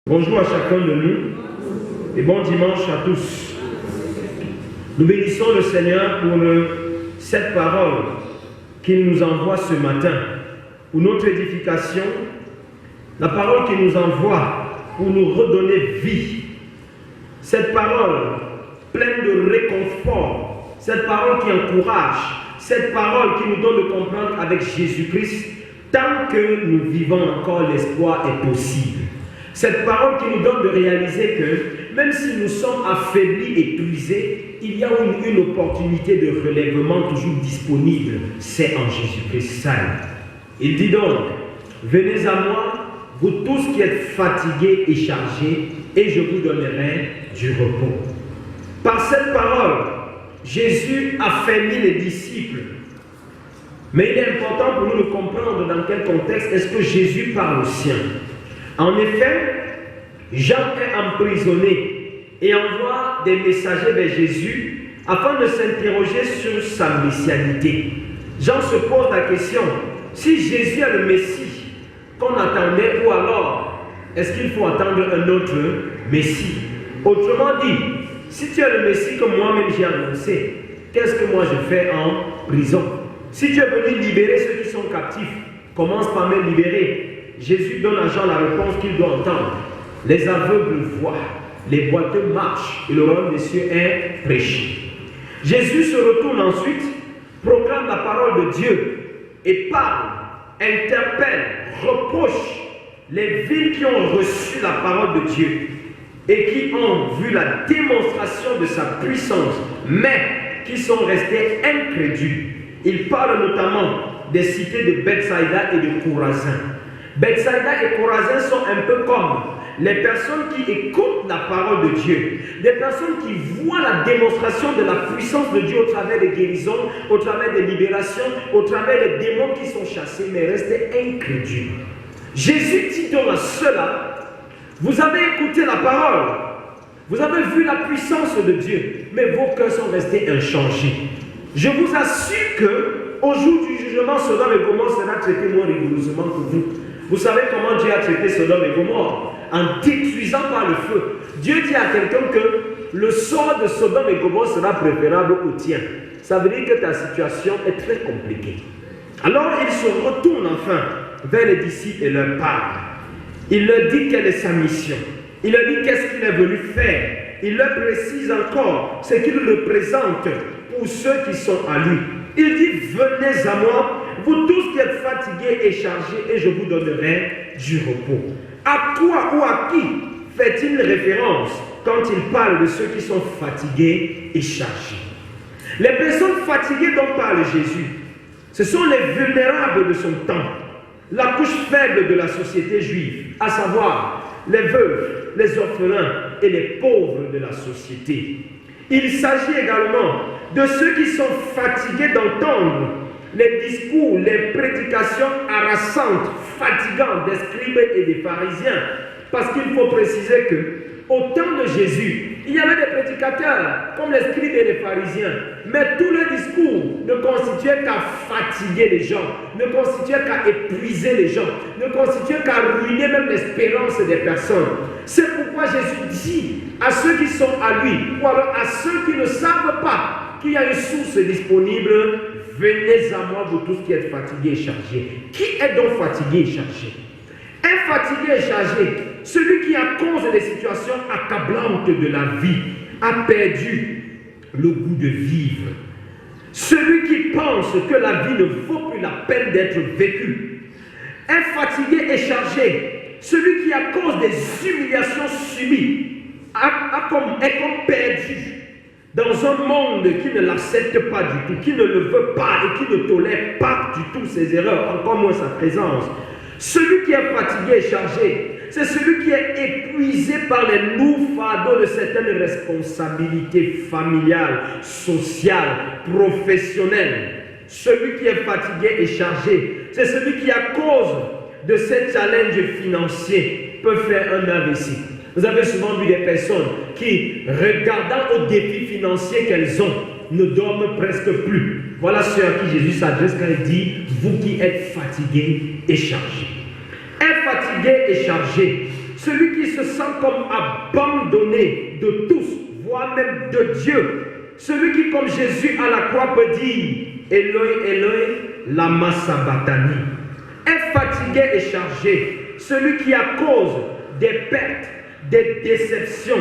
Bonjour à chacun de nous et bon dimanche à tous. Nous bénissons le Seigneur pour cette parole qu'il nous envoie ce matin pour notre édification, la parole qu'il nous envoie pour nous redonner vie. Cette parole pleine de réconfort, cette parole qui encourage, cette parole qui nous donne de comprendre avec Jésus-Christ, tant que nous vivons encore, l'espoir est possible. Cette parole qui nous donne de réaliser que même si nous sommes affaiblis et épuisés, il y a une opportunité de relèvement toujours disponible, c'est en Jésus-Christ seul. Il dit donc, venez à moi, vous tous qui êtes fatigués et chargés, et je vous donnerai du repos. Par cette parole, Jésus affermit les disciples. Mais il est important pour nous de comprendre dans quel contexte est-ce que Jésus parle aux siens. En effet, Jean est emprisonné et envoie des messagers vers Jésus afin de s'interroger sur sa messianité. Jean se pose la question, si Jésus est le Messie qu'on attendait, ou alors est-ce qu'il faut attendre un autre Messie? Autrement dit, si tu es le Messie que moi-même j'ai annoncé, qu'est-ce que moi je fais en prison? Si tu es venu libérer ceux qui sont captifs, commence par me libérer. Jésus donne à Jean la réponse qu'il doit entendre. Les aveugles voient, les boiteux marchent et le royaume des cieux est prêché. Jésus se retourne ensuite, proclame la parole de Dieu et parle, interpelle, reproche les villes qui ont reçu la parole de Dieu et qui ont vu la démonstration de sa puissance, mais qui sont restées incrédules. Il parle notamment des cités de Bethsaïda et de Chorazin. Bethsaïda et Chorazin sont un peu comme les personnes qui écoutent la parole de Dieu, des personnes qui voient la démonstration de la puissance de Dieu au travers des guérisons, au travers des libérations, au travers des démons qui sont chassés, mais restent incrédules. Jésus dit donc à ceux-là, vous avez écouté la parole, vous avez vu la puissance de Dieu, mais vos cœurs sont restés inchangés. Je vous assure que au jour du jugement, Sodome et Gomorrhe sera traité moins rigoureusement que vous. Vous savez comment Dieu a traité Sodome et Gomorrhe? En détruisant par le feu. Dieu dit à quelqu'un que le sort de Sodome et Gomorrhe sera préférable au tien. Ça veut dire que ta situation est très compliquée. Alors il se retourne enfin vers les disciples et leur parle. Il leur dit quelle est sa mission. Il leur dit qu'est-ce qu'il est venu faire. Il leur précise encore ce qu'il représente pour ceux qui sont à lui. Il dit, venez à moi, vous tous qui êtes fatigués et chargés, et je vous donnerai du repos. À quoi ou à qui fait-il référence quand il parle de ceux qui sont fatigués et chargés? Les personnes fatiguées dont parle Jésus, ce sont les vulnérables de son temps, la couche faible de la société juive, à savoir les veuves, les orphelins et les pauvres de la société. Il s'agit également de ceux qui sont fatigués d'entendre les discours, les prédications harassantes, fatigantes des scribes et des pharisiens. Parce qu'il faut préciser que au temps de Jésus, il y avait des prédicateurs comme les scribes et les pharisiens. Mais tout le discours ne constituait qu'à fatiguer les gens, ne constituait qu'à épuiser les gens, ne constituait qu'à ruiner même l'espérance des personnes. C'est pourquoi Jésus dit à ceux qui sont à lui, ou alors à ceux qui ne savent pas qu'il y a une source disponible, venez à moi vous tous qui êtes fatigués et chargés. Qui est donc fatigué et chargé? Un fatigué et chargé, celui qui à cause des situations accablantes de la vie a perdu le goût de vivre. Celui qui pense que la vie ne vaut plus la peine d'être vécue. Un fatigué et chargé, celui qui à cause des humiliations subies est comme perdu dans un monde qui ne l'accepte pas du tout, qui ne le veut pas et qui ne tolère pas du tout ses erreurs, encore moins sa présence. Celui qui est fatigué et chargé, c'est celui qui est épuisé par les lourds fardeaux de certaines responsabilités familiales, sociales, professionnelles. Celui qui est fatigué et chargé, c'est celui qui, à cause de ces challenges financiers, peut faire un AVC. Vous avez souvent vu des personnes qui, regardant aux défis financiers qu'elles ont, ne dorment presque plus. Voilà ceux à qui Jésus s'adresse quand il dit, vous qui êtes fatigués et chargés. Un fatigué et chargé, celui qui se sent comme abandonné de tous, voire même de Dieu, celui qui, comme Jésus à la croix, peut dire Eloi, Eloi, lama sabachthani, est fatigué et chargé, celui qui, à cause des pertes, des déceptions,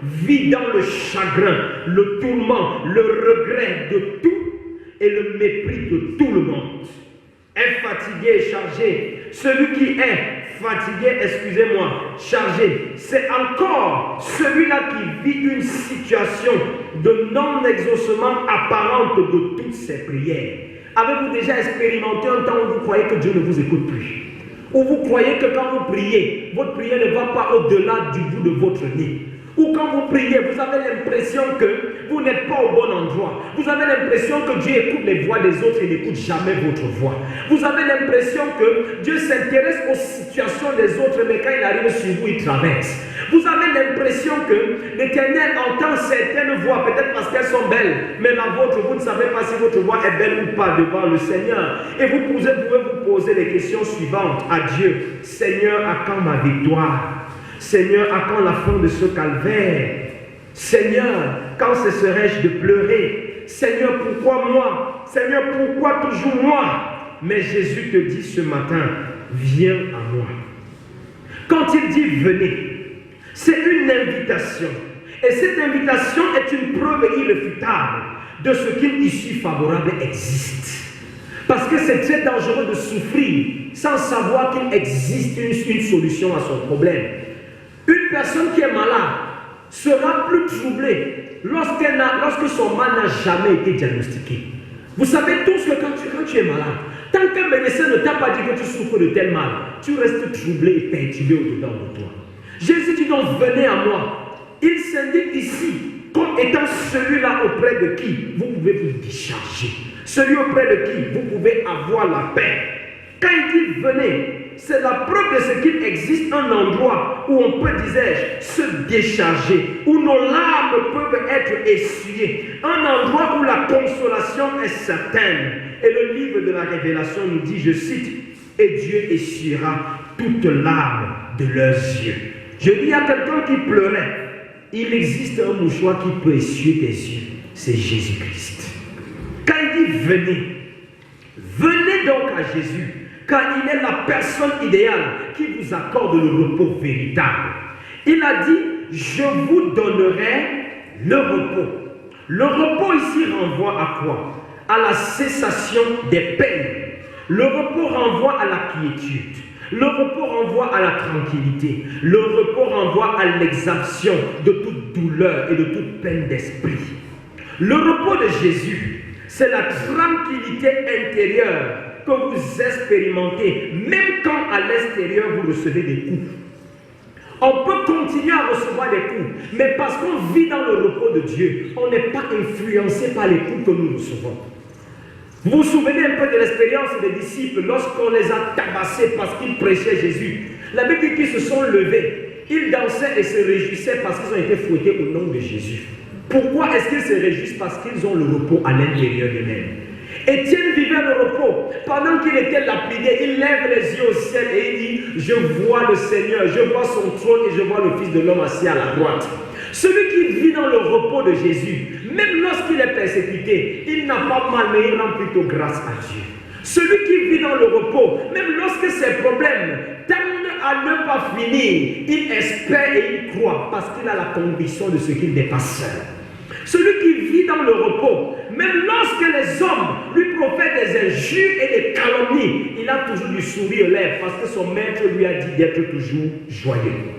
vit dans le chagrin, le tourment, le regret de tout et le mépris de tout le monde. Est fatigué et chargé. Celui qui est fatigué, excusez-moi, chargé, c'est encore celui-là qui vit une situation de non-exaucement apparente de toutes ses prières. Avez-vous déjà expérimenté un temps où vous croyez que Dieu ne vous écoute plus? Où vous croyez que quand vous priez, votre prière ne va pas au-delà du bout de votre nez? Ou quand vous priez, vous avez l'impression que vous n'êtes pas au bon endroit. Vous avez l'impression que Dieu écoute les voix des autres et n'écoute jamais votre voix. Vous avez l'impression que Dieu s'intéresse aux situations des autres, mais quand il arrive sur vous, il traverse. Vous avez l'impression que l'Éternel entend certaines voix, peut-être parce qu'elles sont belles, mais la vôtre, vous ne savez pas si votre voix est belle ou pas devant le Seigneur. Et vous pouvez vous poser les questions suivantes à Dieu. Seigneur, à quand ma victoire? Seigneur, à quand la fin de ce calvaire? Seigneur, quand cesserai-je de pleurer? Seigneur, pourquoi moi? Seigneur, pourquoi toujours moi? Mais Jésus te dit ce matin, viens à moi. Quand il dit venez, c'est une invitation. Et cette invitation est une preuve irréfutable de ce qu'une issue favorable existe. Parce que c'est très dangereux de souffrir sans savoir qu'il existe une solution à son problème. Une personne qui est malade sera plus troublée lorsque son mal n'a jamais été diagnostiqué. Vous savez tous que quand tu es malade, tant qu'un médecin ne t'a pas dit que tu souffres de tel mal, tu restes troublé et perturbé au-dedans de toi. Jésus dit donc, venez à moi. Il s'indique ici comme étant celui-là auprès de qui vous pouvez vous décharger. Celui auprès de qui vous pouvez avoir la paix. Quand il dit venez, c'est la preuve de ce qu'il existe un endroit où on peut, disais-je, se décharger, où nos larmes peuvent être essuyées, un endroit où la consolation est certaine. Et le livre de la Révélation nous dit, je cite, et Dieu essuiera toutes larmes de leurs yeux. Je dis à quelqu'un qui pleurait, il existe un mouchoir qui peut essuyer tes yeux, c'est Jésus-Christ. Quand il dit venez, venez donc à Jésus. Car il est la personne idéale qui vous accorde le repos véritable. Il a dit, je vous donnerai le repos. Le repos ici renvoie à quoi? À la cessation des peines. Le repos renvoie à la quiétude. Le repos renvoie à la tranquillité. Le repos renvoie à l'exemption de toute douleur et de toute peine d'esprit. Le repos de Jésus, c'est la tranquillité intérieure que vous expérimentez, même quand à l'extérieur vous recevez des coups. On peut continuer à recevoir des coups, mais parce qu'on vit dans le repos de Dieu, on n'est pas influencé par les coups que nous recevons. Vous vous souvenez un peu de l'expérience des disciples lorsqu'on les a tabassés parce qu'ils prêchaient Jésus. La Bible dit qu'ils se sont levés, ils dansaient et se réjouissaient parce qu'ils ont été fouettés au nom de Jésus. Pourquoi est-ce qu'ils se réjouissent? Parce qu'ils ont le repos à l'intérieur d'eux-mêmes. Étienne vivait le repos. Pendant qu'il était lapidé, il lève les yeux au ciel et il dit, je vois le Seigneur, je vois son trône et je vois le Fils de l'homme assis à la droite. Celui qui vit dans le repos de Jésus, même lorsqu'il est persécuté, il n'a pas mal, mais il rend plutôt grâce à Dieu. Celui qui vit dans le repos, même lorsque ses problèmes tendent à ne pas finir, il espère et il croit parce qu'il a la conviction de ce qu'il n'est pas seul. Celui qui vit dans le repos, même lorsque les hommes lui profèrent des injures et des calomnies, il a toujours du sourire aux lèvres parce que son maître lui a dit d'être toujours joyeux.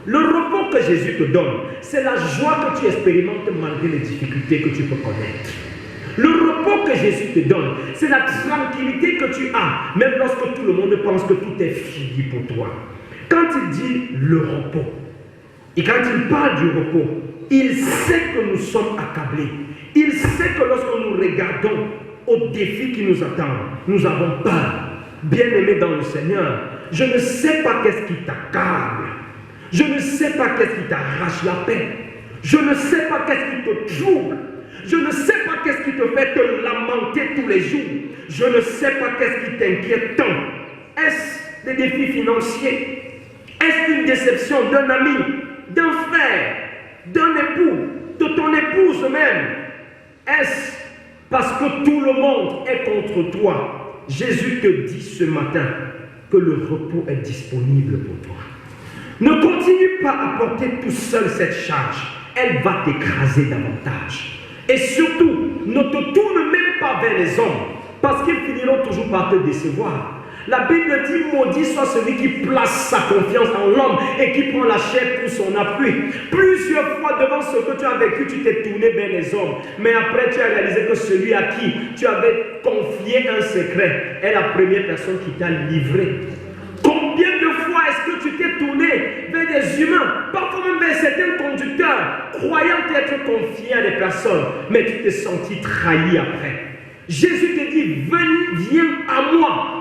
Le repos que Jésus te donne, c'est la joie que tu expérimentes malgré les difficultés que tu peux connaître. Le repos que Jésus te donne, c'est la tranquillité que tu as, même lorsque tout le monde pense que tout est fini pour toi. Quand il dit le repos, et quand il parle du repos, il sait que nous sommes accablés. Il sait que lorsque nous regardons aux défis qui nous attendent, nous avons peur. Bien-aimé dans le Seigneur, je ne sais pas qu'est-ce qui t'accable. Je ne sais pas qu'est-ce qui t'arrache la paix. Je ne sais pas qu'est-ce qui te trouble. Je ne sais pas qu'est-ce qui te fait te lamenter tous les jours. Je ne sais pas qu'est-ce qui t'inquiète tant. Est-ce des défis financiers? Est-ce Est-ce une déception d'un ami, d'un frère, d'un époux, de ton épouse même? Est-ce parce que tout le monde est contre toi? Jésus te dit ce matin que le repos est disponible pour toi. Ne continue pas à porter tout seul cette charge. Elle va t'écraser davantage. Et surtout, ne te tourne même pas vers les hommes, parce qu'ils finiront toujours par te décevoir. La Bible dit, maudit soit celui qui place sa confiance en l'homme et qui prend la chair pour son appui. Plusieurs fois devant ce que tu as vécu, tu t'es tourné vers les hommes. Mais après, tu as réalisé que celui à qui tu avais confié un secret est la première personne qui t'a livré. Combien de fois est-ce que tu t'es tourné vers des humains, parfois même vers certains conducteurs, croyant être confié à des personnes, mais tu t'es senti trahi après. Jésus te dit, viens à moi.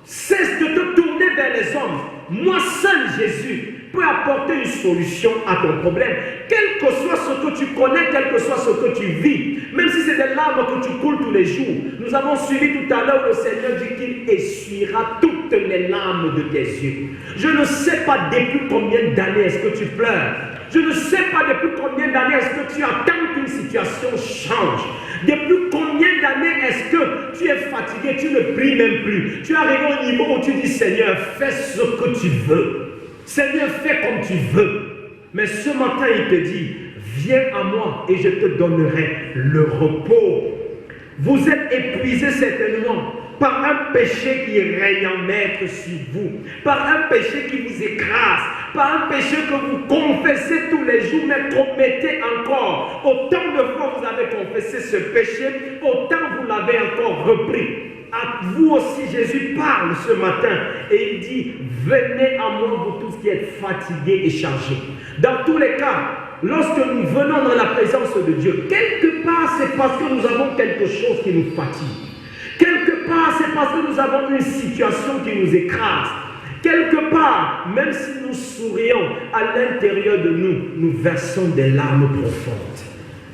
Cesse de te tourner vers les hommes. Moi seul, Jésus, peut apporter une solution à ton problème. Quel que soit ce que tu connais, quel que soit ce que tu vis, même si c'est des larmes que tu coules tous les jours. Nous avons suivi tout à l'heure, le Seigneur dit qu'il essuiera toutes les larmes de tes yeux. Je ne sais pas depuis combien d'années est-ce que tu pleures. Je ne sais pas depuis combien d'années est-ce que tu attends qu'une situation change. Depuis combien d'années est-ce que tu es fatigué, tu ne pries même plus. Tu arrives au niveau où tu dis, Seigneur, fais ce que tu veux. Seigneur, fais comme tu veux. Mais ce matin, il te dit, viens à moi et je te donnerai le repos. Vous êtes épuisés certainement par un péché qui règne en maître sur vous, par un péché qui vous écrase, par un péché que vous confessez tous les jours, mais commettez encore. Autant de fois vous avez confessé ce péché, autant vous l'avez encore repris. À vous aussi, Jésus parle ce matin et il dit, venez à moi vous tous qui êtes fatigués et chargés. Dans tous les cas, lorsque nous venons dans la présence de Dieu, quelque part c'est parce que nous avons quelque chose qui nous fatigue. Quelque part c'est parce que nous avons une situation qui nous écrase. Quelque part, même si nous sourions, à l'intérieur de nous, nous versons des larmes profondes.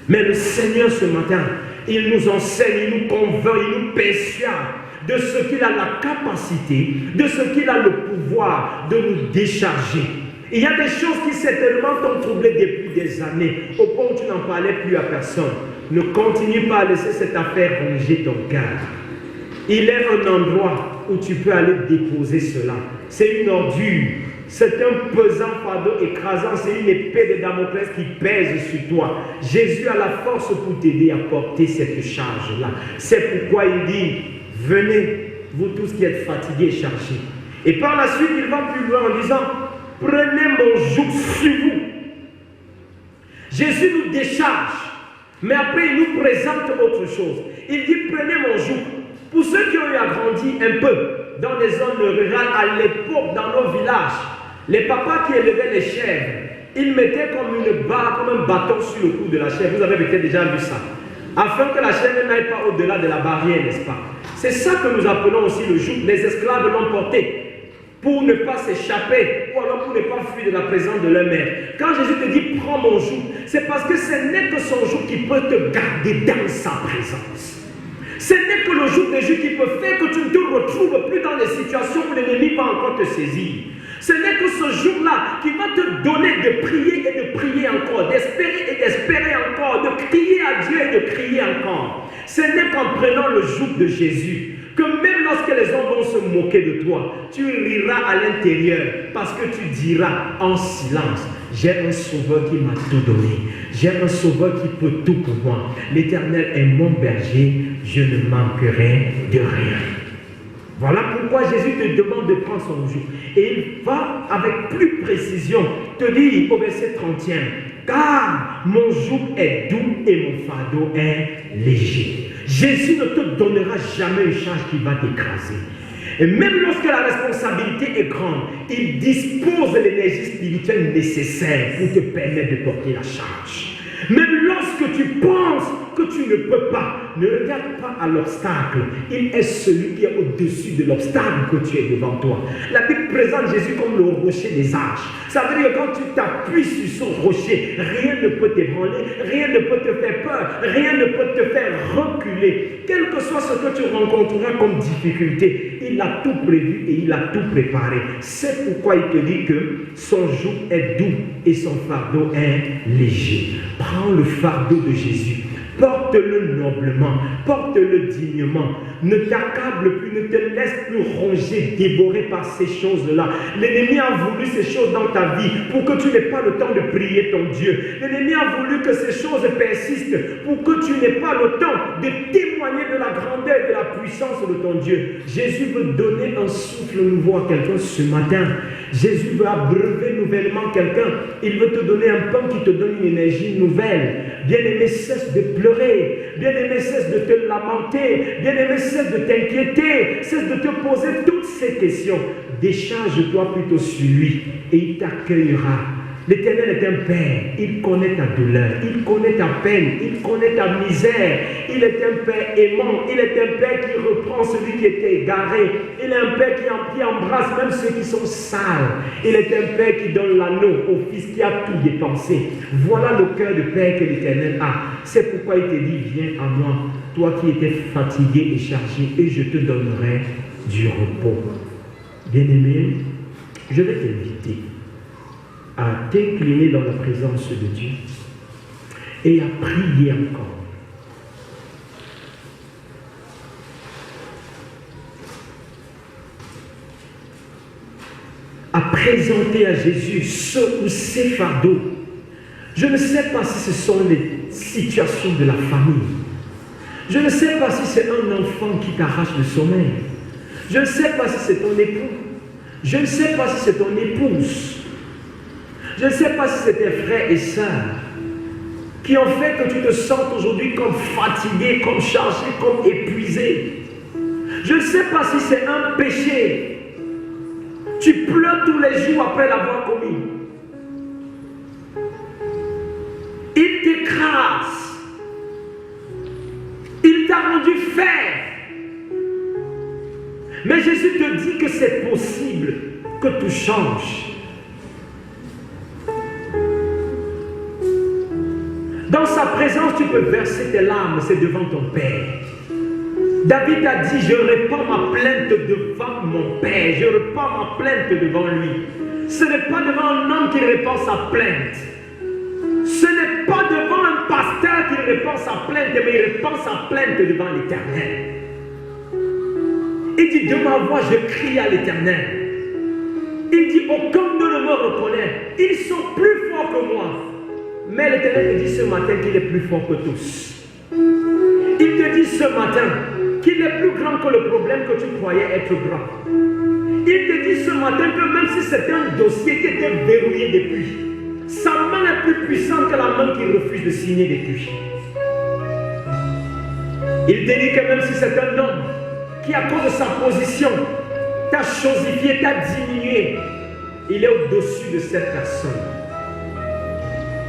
Mais le Seigneur ce matin, il nous enseigne, il nous convainc, il nous persuade de ce qu'il a la capacité, de ce qu'il a le pouvoir de nous décharger. Il y a des choses qui certainement t'ont troublé depuis des années, au point où tu n'en parlais plus à personne. Ne continue pas à laisser cette affaire ronger ton cœur. Il est un endroit où tu peux aller déposer cela. C'est une ordure, c'est un pesant fardeau écrasant, c'est une épée de Damoclès qui pèse sur toi. Jésus a la force pour t'aider à porter cette charge-là. C'est pourquoi il dit, venez, vous tous qui êtes fatigués et chargés. Et par la suite, il va plus loin en disant, prenez mon joug sur vous. Jésus nous décharge, mais après il nous présente autre chose. Il dit, prenez mon joug. Pour ceux qui ont eu grandi un peu dans les zones rurales, à l'époque, dans nos villages, les papas qui élevaient les chèvres, ils mettaient comme une barre, comme un bâton sur le cou de la chèvre. Vous avez peut-être déjà vu ça. Afin que la chèvre n'aille pas au-delà de la barrière, n'est-ce pas? C'est ça que nous appelons aussi le joug. Les esclaves l'ont porté pour ne pas s'échapper ou alors pour ne pas fuir de la présence de leur maître. Quand Jésus te dit, prends mon joug, c'est parce que ce n'est que son joug qui peut te garder dans sa présence. Ce n'est que le jour de Jésus qui peut faire que tu ne te retrouves plus dans les situations où l'ennemi va encore te saisir. Ce n'est que ce jour-là qui va te donner de prier et de prier encore, d'espérer et d'espérer encore, de crier à Dieu et de crier encore. Ce n'est qu'en prenant le jour de Jésus que même lorsque les hommes vont se moquer de toi, tu riras à l'intérieur parce que tu diras en silence, j'ai un sauveur qui m'a tout donné. J'ai un sauveur qui peut tout pour moi. L'Éternel est mon berger, je ne manquerai de rien. Voilà pourquoi Jésus te demande de prendre son joug. Et il va avec plus précision te dire au verset 31, car mon joug est doux et mon fardeau est léger. Jésus ne te donnera jamais une charge qui va t'écraser. Et même lorsque la responsabilité est grande, il dispose de l'énergie spirituelle nécessaire pour te permettre de porter la charge. Même lorsque tu penses que tu ne peux pas, ne regarde pas à l'obstacle. Il est celui qui est au-dessus de l'obstacle que tu es devant toi. La Bible présente Jésus comme le rocher des âges. Ça veut dire que quand tu t'appuies sur son rocher, rien ne peut t'ébranler, rien ne peut te faire peur, rien ne peut te faire reculer. Quel que soit ce que tu rencontreras comme difficulté, il a tout prévu et il a tout préparé. C'est pourquoi il te dit que son joug est doux et son fardeau est léger. Prends le fardeau de Jésus. Porte-le noblement, porte-le dignement. Ne t'accable plus, ne te laisse plus ronger, dévorer par ces choses-là. L'ennemi a voulu ces choses dans ta vie pour que tu n'aies pas le temps de prier ton Dieu. L'ennemi a voulu que ces choses persistent pour que tu n'aies pas le temps de témoigner de la grandeur et de la puissance de ton Dieu. Jésus veut donner un souffle nouveau à quelqu'un ce matin. Jésus veut abreuver nouvellement quelqu'un. Il veut te donner un pain qui te donne une énergie nouvelle. Bien-aimé, cesse de pleurer. Bien-aimé, cesse de te lamenter. Bien-aimé, cesse de t'inquiéter. Cesse de te poser toutes ces questions. Décharge-toi plutôt sur lui et il t'accueillera. L'Éternel est un Père. Il connaît ta douleur. Il connaît ta peine. Il connaît ta misère. Il est un Père aimant. Il est un Père qui reprend celui qui était égaré. Il est un Père qui embrasse même ceux qui sont sales. Il est un Père qui donne l'anneau au Fils qui a tout dépensé. Voilà le cœur de Père que l'Éternel a. C'est pourquoi il te dit, viens à moi, toi qui étais fatigué et chargé, et je te donnerai du repos. Bien-aimé, je vais t'inviter à t'incliner dans la présence de Dieu et à prier encore. À présenter à Jésus ce ou ces fardeaux. Je ne sais pas si ce sont les situations de la famille. Je ne sais pas si c'est un enfant qui t'arrache le sommeil. Je ne sais pas si c'est ton époux. Je ne sais pas si c'est ton épouse. Je ne sais pas si c'est tes frères et sœurs qui ont fait que tu te sens aujourd'hui comme fatigué, comme chargé, comme épuisé. Je ne sais pas si c'est un péché. Tu pleures tous les jours après l'avoir commis. Il t'écrase. Il t'a rendu faible. Mais Jésus te dit que c'est possible que tout change. Dans sa présence, tu peux verser tes larmes, c'est devant ton Père. David a dit, je répands ma plainte devant mon Père, je répands ma plainte devant lui. Ce n'est pas devant un homme qui répand sa plainte. Ce n'est pas devant un pasteur qui répand sa plainte, mais il répand sa plainte devant l'Éternel. Il dit, de ma voix, je crie à l'Éternel. Il dit, aucun ne me reconnaît. Ils sont plus forts que moi. Mais l'Éternel te dit ce matin qu'il est plus fort que tous. Il te dit ce matin qu'il est plus grand que le problème que tu croyais être grand. Il te dit ce matin que même si c'est un dossier qui était verrouillé depuis, sa main est plus puissante que la main qui refuse de signer depuis. Il te dit que même si c'est un homme qui, à cause de sa position, t'a chosifié, t'a diminué, il est au-dessus de cette personne.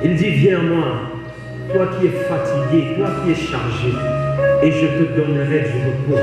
Il dit, viens à moi, toi qui es fatigué, toi qui es chargé, et je te donnerai du repos.